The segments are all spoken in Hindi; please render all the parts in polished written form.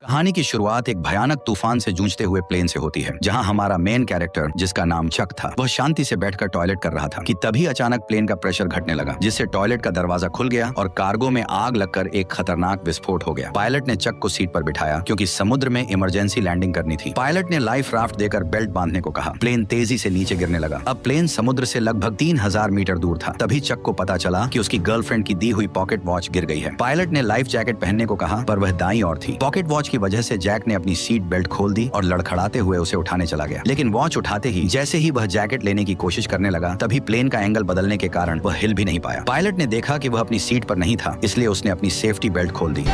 कहानी की शुरुआत एक भयानक तूफान से जूझते हुए प्लेन से होती है, जहां हमारा मेन कैरेक्टर, जिसका नाम चक था, वह शांति से बैठकर टॉयलेट कर रहा था कि तभी अचानक प्लेन का प्रेशर घटने लगा, जिससे टॉयलेट का दरवाजा खुल गया और कार्गो में आग लगकर एक खतरनाक विस्फोट हो गया। पायलट ने चक को सीट पर बिठाया क्योंकि समुद्र में इमरजेंसी लैंडिंग करनी थी। पायलट ने लाइफ राफ्ट देकर बेल्ट बांधने को कहा। प्लेन तेजी से नीचे गिरने लगा। अब प्लेन समुद्र से लगभग 3000 मीटर दूर था। तभी चक को पता चला कि उसकी गर्लफ्रेंड की दी हुई पॉकेट वॉच गिर गई है। पायलट ने लाइफ जैकेट पहनने को कहा, पर वह दाईं ओर थी। पॉकेट वॉच की वजह से जैक ने अपनी सीट बेल्ट खोल दी और लड़खड़ाते हुए उसे उठाने चला गया। लेकिन वॉच उठाते ही जैसे ही वह जैकेट लेने की कोशिश करने लगा, तभी प्लेन का एंगल बदलने के कारण वह हिल भी नहीं पाया। पायलट ने देखा कि वह अपनी सीट पर नहीं था, इसलिए उसने अपनी सेफ्टी बेल्ट खोल दी।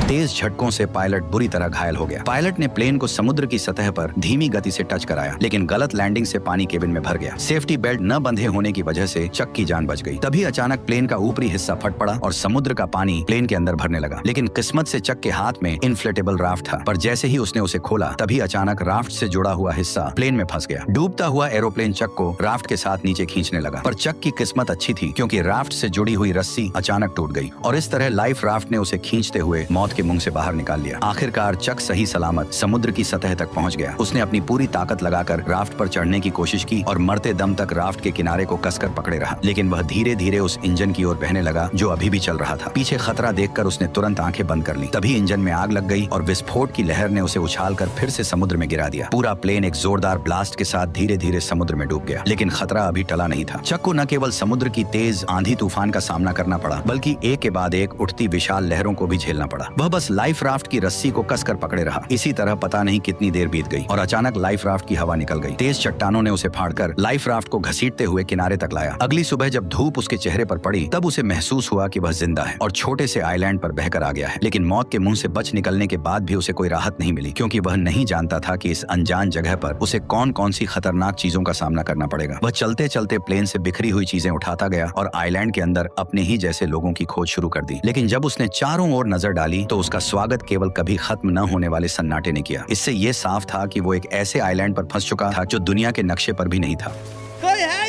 तेज झटकों से पायलट बुरी तरह घायल हो गया। पायलट ने प्लेन को समुद्र की सतह पर धीमी गति से टच कराया, लेकिन गलत लैंडिंग से पानी केबिन में भर गया। सेफ्टी बेल्ट न बंधे होने की वजह से चक की जान बच गई। तभी अचानक प्लेन का ऊपरी हिस्सा फट पड़ा और समुद्र का पानी प्लेन के अंदर भरने लगा। लेकिन किस्मत से चक के हाथ में इन्फ्लेटेबल राफ्ट था, पर जैसे ही उसने उसे खोला, तभी अचानक राफ्ट से जुड़ा हुआ हिस्सा प्लेन में फंस गया। डूबता हुआ एरोप्लेन चक को राफ्ट के साथ नीचे खींचने लगा, पर चक की किस्मत अच्छी थी क्योंकि राफ्ट से जुड़ी हुई रस्सी अचानक टूट गई और इस तरह लाइफ राफ्ट ने उसे खींचते हुए मौत के मुंह से बाहर निकाल लिया। आखिरकार चक सही सलामत समुद्र की सतह तक पहुंच गया। उसने अपनी पूरी ताकत लगाकर राफ्ट पर चढ़ने की कोशिश की और मरते दम तक राफ्ट के किनारे को कसकर पकड़े रहा, लेकिन वह धीरे धीरे उस इंजन की ओर बहने लगा जो अभी भी चल रहा था। पीछे खतरा देखकर उसने तुरंत आंखें बंद कर ली। तभी इंजन में आग लग गई और विस्फोट की लहर ने उसे उछालकर फिर से समुद्र में गिरा दिया। पूरा प्लेन एक जोरदार ब्लास्ट के साथ धीरे धीरे समुद्र में डूब गया, लेकिन खतरा अभी टला नहीं था। चक को न केवल समुद्र की तेज आंधी तूफान का सामना करना पड़ा, बल्कि एक के बाद एक उठती विशाल लहरों को भी झेलना पड़ा। वह बस लाइफ राफ्ट की रस्सी को कसकर पकड़े रहा। इसी तरह पता नहीं कितनी देर बीत गई और अचानक लाइफ राफ्ट की हवा निकल गई। तेज चट्टानों ने उसे फाड़कर लाइफ राफ्ट को घसीटते हुए किनारे तक लाया। अगली सुबह जब धूप उसके चेहरे पर पड़ी, तब उसे महसूस हुआ कि वह जिंदा है और छोटे से आइलैंड पर बहकर आ गया है। लेकिन मौत के मुंह से बच निकलने के बाद भी उसे कोई राहत नहीं मिली, क्योंकि वह नहीं जानता था कि इस अनजान जगह पर उसे कौन कौन सी खतरनाक चीजों का सामना करना पड़ेगा। वह चलते चलते प्लेन से बिखरी हुई चीजें उठाता गया और आइलैंड के अंदर अपने ही जैसे लोगों की खोज शुरू कर दी। लेकिन जब उसने चारों ओर नजर डाली, तो उसका स्वागत केवल कभी खत्म न होने वाले सन्नाटे ने किया। इससे यह साफ था कि वो एक ऐसे आइलैंड पर फंस चुका था जो दुनिया के नक्शे पर भी नहीं था। कोई है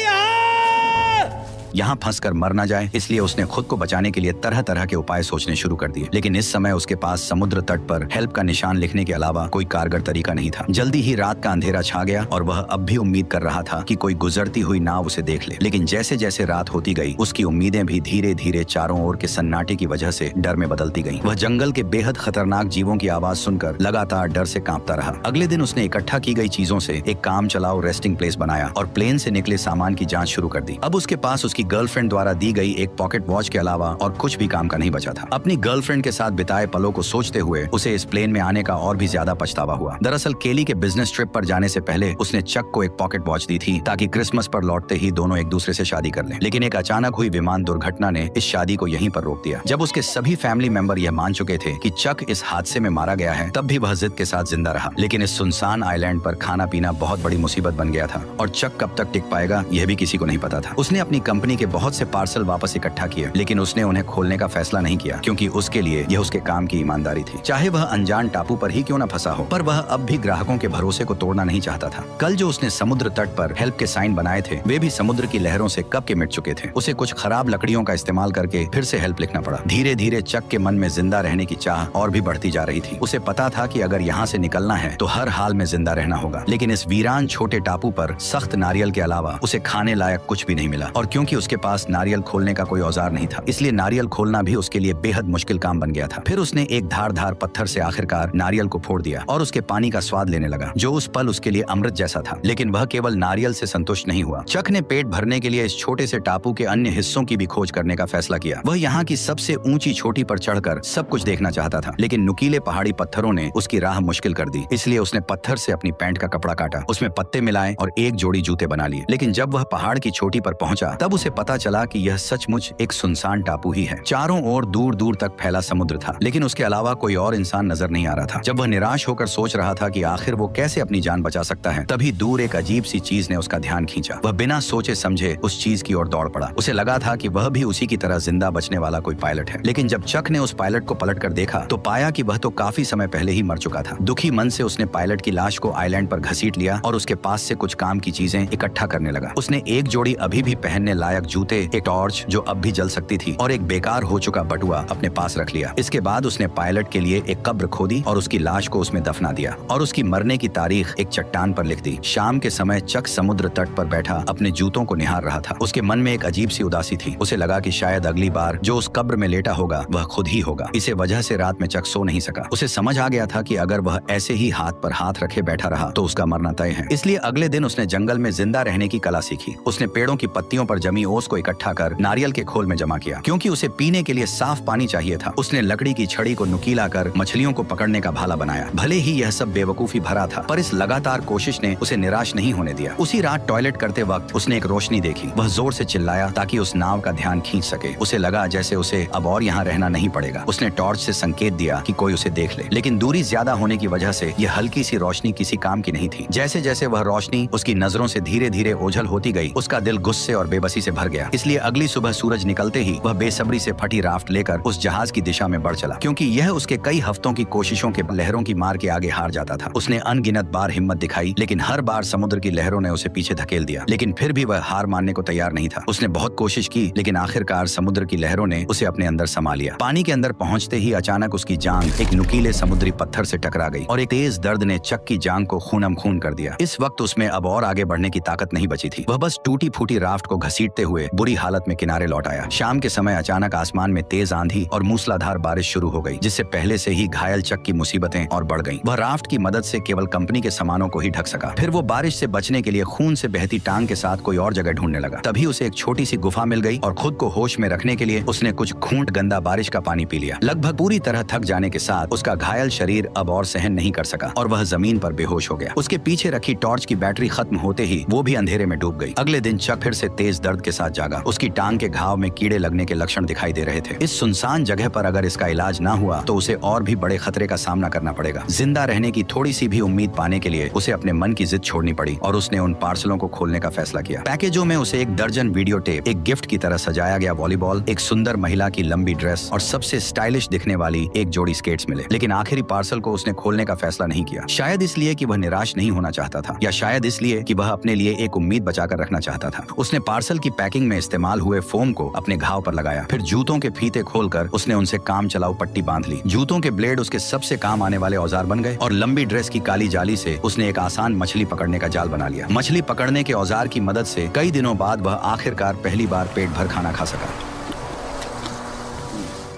यहाँ फंसकर मर न जाए, इसलिए उसने खुद को बचाने के लिए तरह तरह के उपाय सोचने शुरू कर दिए। लेकिन इस समय उसके पास समुद्र तट पर हेल्प का निशान लिखने के अलावा कोई कारगर तरीका नहीं था। जल्दी ही रात का अंधेरा छा गया और वह अब भी उम्मीद कर रहा था कि कोई गुजरती हुई नाव उसे देख ले। लेकिन जैसे जैसे रात होती गई, उसकी उम्मीदें भी धीरे धीरे चारों ओर के सन्नाटे की वजह से डर में बदलती गईं। वह जंगल के बेहद खतरनाक जीवों की आवाज सुनकर लगातार डर से कांपता रहा। अगले दिन उसने इकट्ठा की गई चीजों से एक काम चलाओ रेस्टिंग प्लेस बनाया और प्लेन से निकले सामान की जांच शुरू कर दी। अब उसके पास उसकी गर्लफ्रेंड द्वारा दी गई एक पॉकेट वॉच के अलावा और कुछ भी काम का नहीं बचा था। अपनी गर्लफ्रेंड के साथ बिताए पलों को सोचते हुए उसे इस प्लेन में आने का और भी ज्यादा पछतावा हुआ। दरअसल केली के बिजनेस ट्रिप पर जाने से पहले उसने चक को एक पॉकेट वॉच दी थी, ताकि क्रिसमस पर लौटते ही दोनों एक दूसरे से शादी कर लें। लेकिन एक अचानक हुई विमान दुर्घटना ने इस शादी को यहीं पर रोक दिया। जब उसके सभी फैमिली मेंबर यह मान चुके थे कि चक इस हादसे में मारा गया है, तब भी वह जिद के साथ जिंदा रहा। लेकिन इस सुनसान आइलैंड पर खाना पीना बहुत बड़ी मुसीबत बन गया था और चक कब तक टिक पाएगा, यह भी किसी को नहीं पता था। उसने अपनी कंपनी के बहुत से पार्सल वापस इकट्ठा किए, लेकिन उसने उन्हें खोलने का फैसला नहीं किया, क्योंकि उसके लिए यह उसके काम की ईमानदारी थी। चाहे वह अनजान टापू पर ही क्यों न फंसा हो, पर वह अब भी ग्राहकों के भरोसे को तोड़ना नहीं चाहता था। कल जो उसने समुद्र तट पर हेल्प के साइन बनाए थे, वे भी समुद्र की लहरों से कब के मिट चुके थे। उसे कुछ खराब लकड़ियों का इस्तेमाल करके फिर से हेल्प लिखना पड़ा। धीरे धीरे चक के मन में जिंदा रहने की चाह और भी बढ़ती जा रही थी। उसे पता था कि अगर यहाँ से निकलना है तो हर हाल में जिंदा रहना होगा। लेकिन इस वीरान छोटे टापू पर सख्त नारियल के अलावा उसे खाने लायक कुछ भी नहीं मिला, और क्योंकि उसके पास नारियल खोलने का कोई औजार नहीं था, इसलिए नारियल खोलना भी उसके लिए बेहद मुश्किल काम बन गया था। फिर उसने एक धारदार पत्थर से आखिरकार नारियल को फोड़ दिया और उसके पानी का स्वाद लेने लगा, जो उस पल उसके लिए अमृत जैसा था। लेकिन वह केवल नारियल से संतुष्ट नहीं हुआ। चक ने पेट भरने के लिए इस छोटे से टापू के अन्य हिस्सों की भी खोज करने का फैसला किया। वह यहाँ की सबसे ऊंची चोटी पर चढ़कर सब कुछ देखना चाहता था, लेकिन नुकीले पहाड़ी पत्थरों ने उसकी राह मुश्किल कर दी। इसलिए उसने पत्थर से अपनी पैंट का कपड़ा काटा, उसमें पत्ते मिलाए और एक जोड़ी जूते बना लिए। लेकिन जब वह पहाड़ की चोटी पर पहुंचा, तब उसे पता चला कि यह सचमुच एक सुनसान टापू ही है। चारों ओर दूर दूर तक फैला समुद्र था, लेकिन उसके अलावा कोई और इंसान नजर नहीं आ रहा था। जब वह निराश होकर सोच रहा था कि आखिर वो कैसे अपनी जान बचा सकता है, तभी दूर एक अजीब सी चीज ने उसका ध्यान खींचा। वह बिना सोचे समझे उस चीज की ओर दौड़ पड़ा। उसे लगा था कि वह भी उसी की तरह जिंदा बचने वाला कोई पायलट है। लेकिन जब चक ने उस पायलट को पलट कर देखा, तो पाया कि वह तो काफी समय पहले ही मर चुका था। दुखी मन से उसने पायलट की लाश को आइलैंड पर घसीट लिया और उसके पास से कुछ काम की चीजें इकट्ठा करने लगा। उसने एक जोड़ी अभी भी पहनने लायक लायक जूते, एक टॉर्च जो अब भी जल सकती थी और एक बेकार हो चुका बटुआ अपने पास रख लिया। इसके बाद उसने पायलट के लिए एक कब्र खोदी और उसकी लाश को उसमें दफना दिया और उसकी मरने की तारीख एक चट्टान पर लिख दी। शाम के समय चक समुद्र तट पर बैठा अपने जूतों को निहार रहा था। उसके मन में एक अजीब सी उदासी थी। उसे लगा कि शायद अगली बार जो उस कब्र में लेटा होगा वह खुद ही होगा। इसे वजह से रात में चक सो नहीं सका। उसे समझ आ गया था कि अगर वह ऐसे ही हाथ पर हाथ रखे बैठा रहा तो उसका मरना तय है। इसलिए अगले दिन उसने जंगल में जिंदा रहने की कला सीखी। उसने पेड़ों की पत्तियों पर जमी ओस को इकट्ठा कर नारियल के खोल में जमा किया, क्योंकि उसे पीने के लिए साफ पानी चाहिए था। उसने लकड़ी की छड़ी को नुकीला कर मछलियों को पकड़ने का भाला बनाया। भले ही यह सब बेवकूफी भरा था, पर इस लगातार कोशिश ने उसे निराश नहीं होने दिया। उसी रात टॉयलेट करते वक्त उसने एक रोशनी देखी। वह जोर से चिल्लाया ताकि उस नाव का ध्यान खींच सके। उसे लगा जैसे उसे अब और यहाँ रहना नहीं पड़ेगा। उसने टॉर्च से संकेत दिया कि कोई उसे देख ले, लेकिन दूरी ज्यादा होने की वजह से यह हल्की सी रोशनी किसी काम की नहीं थी। जैसे जैसे वह रोशनी उसकी नजरों से धीरे धीरे ओझल होती गई, उसका दिल गुस्से और बेबसी से भर गया। इसलिए अगली सुबह सूरज निकलते ही वह बेसब्री से फटी राफ्ट लेकर उस जहाज की दिशा में बढ़ चला, क्योंकि यह उसके कई हफ्तों की कोशिशों के लहरों की मार के आगे हार जाता था। उसने अनगिनत बार हिम्मत दिखाई, लेकिन हर बार समुद्र की लहरों ने उसे पीछे धकेल दिया। लेकिन फिर भी वह हार मानने को तैयार नहीं था। उसने बहुत कोशिश की, लेकिन आखिरकार समुद्र की लहरों ने उसे अपने अंदर समा लिया। पानी के अंदर पहुंचते ही अचानक उसकी जांघ एक नुकीले समुद्री पत्थर से टकरा गई और एक तेज दर्द ने चक की जांघ को खूनम खून कर दिया। इस वक्त उसमें अब और आगे बढ़ने की ताकत नहीं बची थी। वह बस टूटी फूटी राफ्ट को घसीटते हुए बुरी हालत में किनारे लौट आया। शाम के समय अचानक आसमान में तेज आंधी और मूसलाधार बारिश शुरू हो गई, जिससे पहले से ही घायल चक की मुसीबतें और बढ़ गईं। वह राफ्ट की मदद से केवल कंपनी के सामानों को ही ढक सका। फिर वो बारिश से बचने के लिए खून से बहती टांग के साथ कोई और जगह ढूंढने लगा। तभी उसे एक छोटी सी गुफा मिल गई और खुद को होश में रखने के लिए उसने कुछ घूंट गंदा बारिश का पानी पी लिया। लगभग पूरी तरह थक जाने के साथ उसका घायल शरीर अब और सहन नहीं कर सका और वह जमीन पर बेहोश हो गया। उसके पीछे रखी टॉर्च की बैटरी खत्म होते ही वो भी अंधेरे में डूब गई। अगले दिन चक फिर से तेज दर्द के साथ जागा। उसकी टांग के घाव में कीड़े लगने के लक्षण दिखाई दे रहे थे। इस सुनसान जगह पर अगर इसका इलाज ना हुआ तो उसे और भी बड़े खतरे का सामना करना पड़ेगा। जिंदा रहने की थोड़ी सी भी उम्मीद पाने के लिए उसे अपने मन की जिद छोड़नी पड़ी और उसने उन पार्सलों को खोलने का फैसला किया। पैकेजों में उसे एक दर्जन वीडियो टेप, एक गिफ्ट की तरह सजाया गया वॉलीबॉल, एक सुंदर महिला की लंबी ड्रेस और सबसे स्टाइलिश दिखने वाली एक जोड़ी स्केट्स मिले। लेकिन आखिरी पार्सल को उसने खोलने का फैसला नहीं किया। शायद इसलिए कि वह निराश नहीं होना चाहता था, या शायद इसलिए कि वह अपने लिए एक उम्मीद बचाकर रखना चाहता था। उसने पार्सल की पैकिंग में इस्तेमाल हुए फोम को अपने घाव पर लगाया। फिर जूतों के फीते खोलकर उसने उनसे काम चलाऊ पट्टी बांध ली। जूतों के ब्लेड उसके सबसे काम आने वाले औजार बन गए और लंबी ड्रेस की काली जाली से उसने एक आसान मछली पकड़ने का जाल बना लिया। मछली पकड़ने के औजार की मदद से कई दिनों बाद वह आखिरकार पहली बार पेट भर खाना खा सका।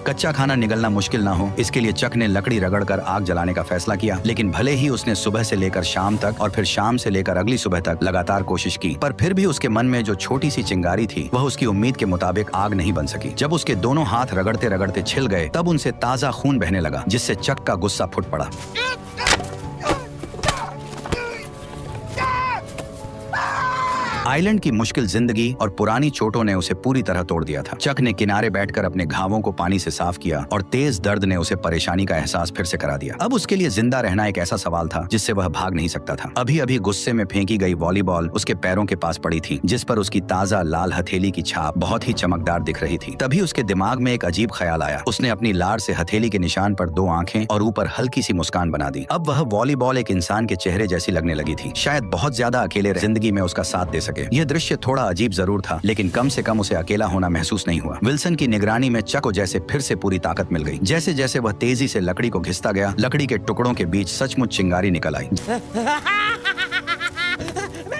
कच्चा खाना निगलना मुश्किल ना हो, इसके लिए चक ने लकड़ी रगड़कर आग जलाने का फैसला किया। लेकिन भले ही उसने सुबह से लेकर शाम तक और फिर शाम से लेकर अगली सुबह तक लगातार कोशिश की, पर फिर भी उसके मन में जो छोटी सी चिंगारी थी वह उसकी उम्मीद के मुताबिक आग नहीं बन सकी। जब उसके दोनों हाथ रगड़ते रगड़ते छिल गए तब उनसे ताजा खून बहने लगा, जिससे चक का गुस्सा फुट पड़ा। आइलैंड की मुश्किल जिंदगी और पुरानी चोटों ने उसे पूरी तरह तोड़ दिया था। चक ने किनारे बैठकर अपने घावों को पानी से साफ किया और तेज दर्द ने उसे परेशानी का एहसास फिर से करा दिया। अब उसके लिए जिंदा रहना एक ऐसा सवाल था जिससे वह भाग नहीं सकता था। अभी अभी गुस्से में फेंकी गई वॉलीबॉल उसके पैरों के पास पड़ी थी, जिस पर उसकी ताजा लाल हथेली की छाप बहुत ही चमकदार दिख रही थी। तभी उसके दिमाग में एक अजीब ख्याल आया। उसने अपनी लार से हथेली के निशान पर 2 आंखें और ऊपर हल्की सी मुस्कान बना दी। अब वह वॉलीबॉल एक इंसान के चेहरे जैसी लगने लगी थी। शायद बहुत ज्यादा अकेले जिंदगी में उसका साथ दे सके। यह दृश्य थोड़ा अजीब जरूर था, लेकिन कम से कम उसे अकेला होना महसूस नहीं हुआ। विल्सन की निगरानी में चक को जैसे फिर से पूरी ताकत मिल गई। जैसे जैसे वह तेजी से लकड़ी को घिसता गया, लकड़ी के टुकड़ों के बीच सचमुच चिंगारी निकल आई।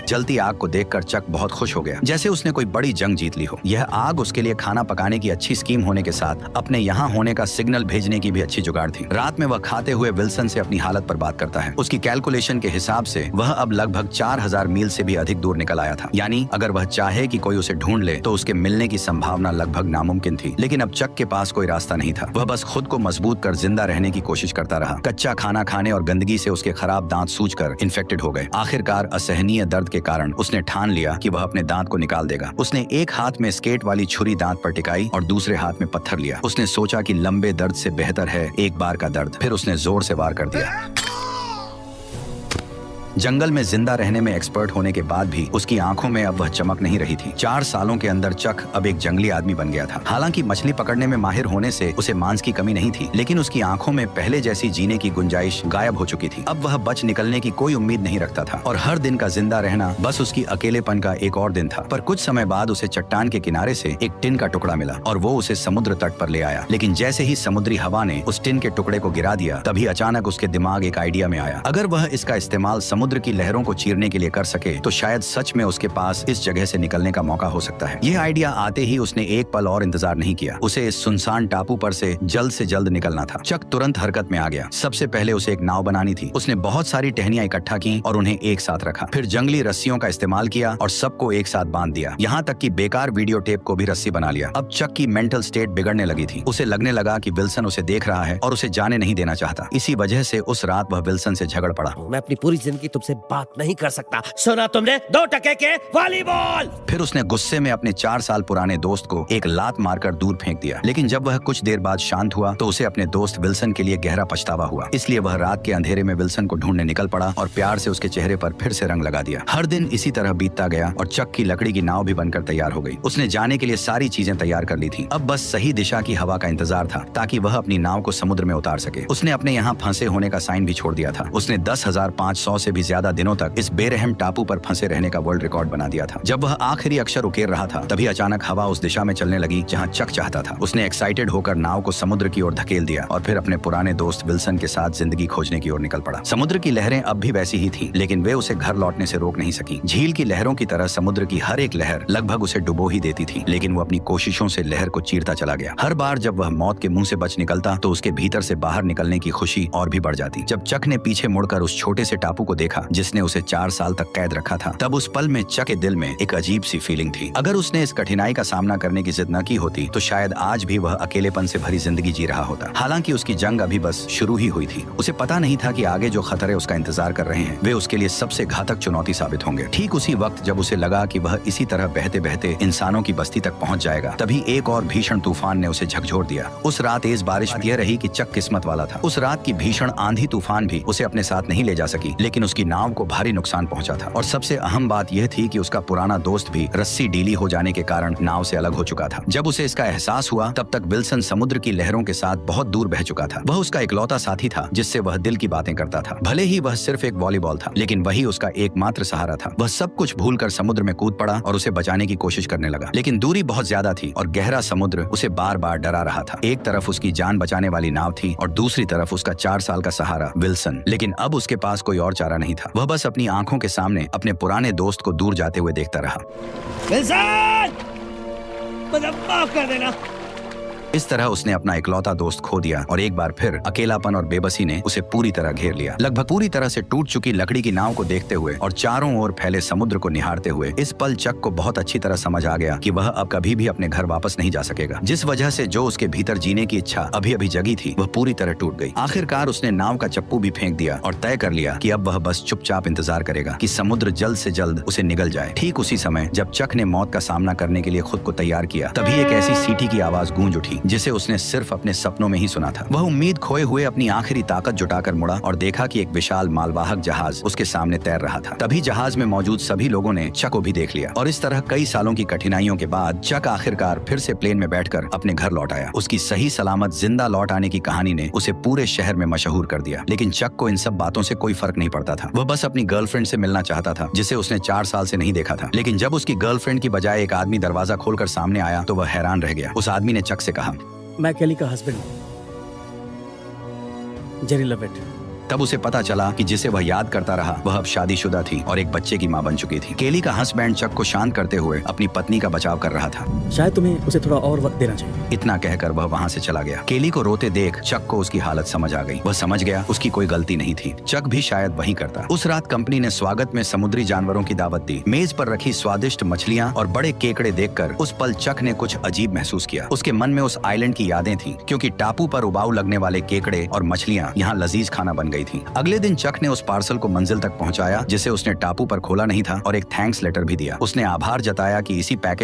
जलती आग को देखकर चक बहुत खुश हो गया, जैसे उसने कोई बड़ी जंग जीत ली हो। यह आग उसके लिए खाना पकाने की अच्छी स्कीम होने के साथ अपने यहाँ होने का सिग्नल भेजने की भी अच्छी जुगाड़ थी। रात में वह खाते हुए विल्सन से अपनी हालत पर बात करता है। उसकी कैलकुलेशन के हिसाब से वह अब लगभग 4000 मील से भी अधिक दूर निकल आया था। यानी अगर वह चाहे कि कोई उसे ढूंढ ले तो उसके मिलने की संभावना लगभग नामुमकिन थी। लेकिन अब चक के पास कोई रास्ता नहीं था। वह बस खुद को मजबूत कर जिंदा रहने की कोशिश करता रहा। कच्चा खाना खाने और गंदगी से उसके खराब दांत सूजकर इन्फेक्टेड हो गए। आखिरकार असहनीय दर्द के कारण उसने ठान लिया कि वह अपने दांत को निकाल देगा। उसने एक हाथ में स्केट वाली छुरी दांत पर टिकाई और दूसरे हाथ में पत्थर लिया। उसने सोचा कि लंबे दर्द से बेहतर है एक बार का दर्द। फिर उसने जोर से वार कर दिया। जंगल में जिंदा रहने में एक्सपर्ट होने के बाद भी उसकी आंखों में अब वह चमक नहीं रही थी। 4 सालों के अंदर चक अब एक जंगली आदमी बन गया था। हालांकि मछली पकड़ने में माहिर होने से उसे मांस की कमी नहीं थी, लेकिन उसकी आंखों में पहले जैसी जीने की गुंजाइश गायब हो चुकी थी। अब वह बच निकलने की कोई उम्मीद नहीं रखता था और हर दिन का जिंदा रहना बस उसकी अकेलेपन का एक और दिन था। पर कुछ समय बाद उसे चट्टान के किनारे से एक टिन का टुकड़ा मिला और वो उसे समुद्र तट पर ले आया। लेकिन जैसे ही समुद्री हवा ने उस टिन के टुकड़े को गिरा दिया, तभी अचानक उसके दिमाग एक आइडिया में आया। अगर वह इसका इस्तेमाल समुद्र की लहरों को चीरने के लिए कर सके तो शायद सच में उसके पास इस जगह से निकलने का मौका हो सकता है। यह आइडिया आते ही उसने एक पल और इंतजार नहीं किया। उसे इस सुनसान टापू पर से जल्द निकलना था। चक तुरंत हरकत में आ गया। सबसे पहले उसे एक नाव बनानी थी। उसने बहुत सारी टहनियां इकट्ठा की और उन्हें एक साथ रखा। फिर जंगली रस्सियों का इस्तेमाल किया और सबको एक साथ बांध दिया। यहाँ तक कि बेकार वीडियो टेप को भी रस्सी बना लिया। अब चक की मेंटल स्टेट बिगड़ने लगी थी। उसे लगने लगा कि विल्सन उसे देख रहा है और उसे जाने नहीं देना चाहता। इसी वजह से उस रात वह विल्सन से झगड़ पड़ा। मैं अपनी पूरी जिंदगी तुमसे बात नहीं कर सकता। सुना तुमने 2 टके के वॉलीबॉल। फिर उसने गुस्से में अपने 4 साल पुराने दोस्त को एक लात मारकर दूर फेंक दिया। लेकिन जब वह कुछ देर बाद शांत हुआ तो उसे अपने दोस्त विल्सन के लिए गहरा पछतावा हुआ। इसलिए वह रात के अंधेरे में विल्सन को ढूंढने निकल पड़ा और प्यार से उसके चेहरे पर फिर से रंग लगा दिया। हर दिन इसी तरह बीतता गया और चक की लकड़ी की नाव भी बनकर तैयार हो गई। उसने जाने के लिए सारी चीजें तैयार कर ली थी। अब बस सही दिशा की हवा का इंतजार था ताकि वह अपनी नाव को समुद्र में उतार सके। उसने अपने यहाँ फंसे होने का साइन भी छोड़ दिया था। उसने 10,500 से भी ज्यादा दिनों तक इस बेरहम टापू पर फंसे रहने का वर्ल्ड रिकॉर्ड बना दिया था। जब वह आखिरी अक्षर उकेर रहा था तभी अचानक हवा उस दिशा में चलने लगी जहाँ चक चाहता था। उसने एक्साइटेड होकर नाव को समुद्र की ओर धकेल दिया और फिर अपने पुराने दोस्त विल्सन के साथ जिंदगी खोजने की ओर निकल पड़ा। समुद्र की लहरें अब भी वैसी ही थी, लेकिन वे उसे घर लौटने से रोक नहीं सकी। झील की लहरों की तरह समुद्र की हर एक लहर लगभग उसे डुबो ही देती थी, लेकिन वो अपनी कोशिशों से लहर को चीरता चला गया। हर बार जब वह मौत के मुंह से बच निकलता तो उसके भीतर से बाहर निकलने की खुशी और भी बढ़ जाती। जब चक ने पीछे मुड़कर उस छोटे से टापू को देखा जिसने उसे 4 साल तक कैद रखा था, तब उस पल में चक के दिल में एक अजीब सी फीलिंग थी। अगर उसने इस कठिनाई का सामना करने की जिद न की होती तो शायद आज भी वह अकेलेपन से भरी जिंदगी जी रहा होता। हालांकि उसकी जंग अभी बस शुरू ही हुई थी। उसे पता नहीं था कि आगे जो खतरे उसका इंतजार कर रहे हैं वे उसके लिए सबसे घातक चुनौती साबित होंगे। ठीक उसी वक्त जब उसे लगा कि वह इसी तरह बहते बहते इंसानों की बस्ती तक पहुंच जाएगा, तभी एक और भीषण तूफान ने उसे झकझोर दिया। उस रात तेज बारिश यह रही कि चक किस्मत वाला था। उस रात की भीषण आंधी तूफान भी उसे अपने साथ नहीं ले जा सकी, लेकिन उसकी नाव को भारी नुकसान पहुंचा था। और सबसे अहम बात यह थी कि उसका पुराना दोस्त भी रस्सी ढीली हो जाने के कारण नाव से अलग हो चुका था। जब उसे इसका एहसास हुआ तब तक विल्सन समुद्र की लहरों के साथ बहुत दूर बह चुका था। वह उसका इकलौता साथी था जिससे वह दिल की बातें करता था। भले ही वह सिर्फ एक वॉलीबॉल था, लेकिन वही उसका एकमात्र सहारा था। वह सब कुछ भूलकर समुद्र में कूद पड़ा और उसे बचाने की कोशिश करने लगा, लेकिन दूरी बहुत ज्यादा थी और गहरा समुद्र उसे बार बार डरा रहा था। एक तरफ उसकी जान बचाने वाली नाव थी और दूसरी तरफ उसका 4 साल का सहारा विल्सन। लेकिन अब उसके पास कोई और चारा नहीं था। वह बस अपनी आंखों के सामने अपने पुराने दोस्त को दूर जाते हुए देखता रहा। विल्सन, मुझे माफ कर देना। इस तरह उसने अपना इकलौता दोस्त खो दिया और एक बार फिर अकेलापन और बेबसी ने उसे पूरी तरह घेर लिया। लगभग पूरी तरह से टूट चुकी लकड़ी की नाव को देखते हुए और चारों ओर फैले समुद्र को निहारते हुए इस पल चक को बहुत अच्छी तरह समझ आ गया कि वह अब कभी भी अपने घर वापस नहीं जा सकेगा। जिस वजह से जो उसके भीतर जीने की इच्छा अभी अभी जगी थी वह पूरी तरह टूट गई। आखिरकार उसने नाव का चप्पू भी फेंक दिया और तय कर लिया कि अब वह बस चुपचाप इंतजार करेगा कि समुद्र जल्द से जल्द उसे निगल जाए। ठीक उसी समय जब चक ने मौत का सामना करने के लिए खुद को तैयार किया, तभी एक ऐसी सीटी की आवाज गूंज उठी जिसे उसने सिर्फ अपने सपनों में ही सुना था। वह उम्मीद खोए हुए अपनी आखिरी ताकत जुटाकर मुड़ा और देखा कि एक विशाल मालवाहक जहाज उसके सामने तैर रहा था। तभी जहाज में मौजूद सभी लोगों ने चक को भी देख लिया और इस तरह कई सालों की कठिनाइयों के बाद चक आखिरकार फिर से प्लेन में बैठकर अपने घर लौट आया। उसकी सही सलामत जिंदा लौट आने की कहानी ने उसे पूरे शहर में मशहूर कर दिया। लेकिन चक को इन सब बातों से कोई फर्क नहीं पड़ता था। वह बस अपनी गर्लफ्रेंड से मिलना चाहता था जिसे उसने 4 साल से नहीं देखा था। लेकिन जब उसकी गर्लफ्रेंड की बजाय एक आदमी दरवाजा खोलकर सामने आया तो वह हैरान रह गया। उस आदमी ने चक से कहा, मैं केली का हस्बैंड हूँ, जेरी लवेट। तब उसे पता चला कि जिसे वह याद करता रहा वह अब शादीशुदा थी और एक बच्चे की मां बन चुकी थी। केली का हस्बैंड चक को शांत करते हुए अपनी पत्नी का बचाव कर रहा था। शायद तुम्हें उसे थोड़ा और वक्त देना चाहिए। इतना कहकर वह वहां से चला गया। केली को रोते देख चक को उसकी हालत समझ आ गई। वह समझ गया उसकी कोई गलती नहीं थी। चक भी शायद वही करता। उस रात कंपनी ने स्वागत में समुद्री जानवरों की दावत दी। मेज पर रखी स्वादिष्ट मछलियां और बड़े केकड़े देखकर उस पल चक ने कुछ अजीब महसूस किया। उसके मन में उस आइलैंड की यादें थी, क्योंकि टापू पर उबाऊ लगने वाले केकड़े और मछलियां यहाँ लजीज खाना बन गई थी। अगले दिन चक ने उस पार्सल को मंजिल तक पहुंचाया जिसे उसने टापू पर खोला नहीं था और एक थैंक्स लेटर भी दिया। उसने आभार जताया कि इसी पैकेज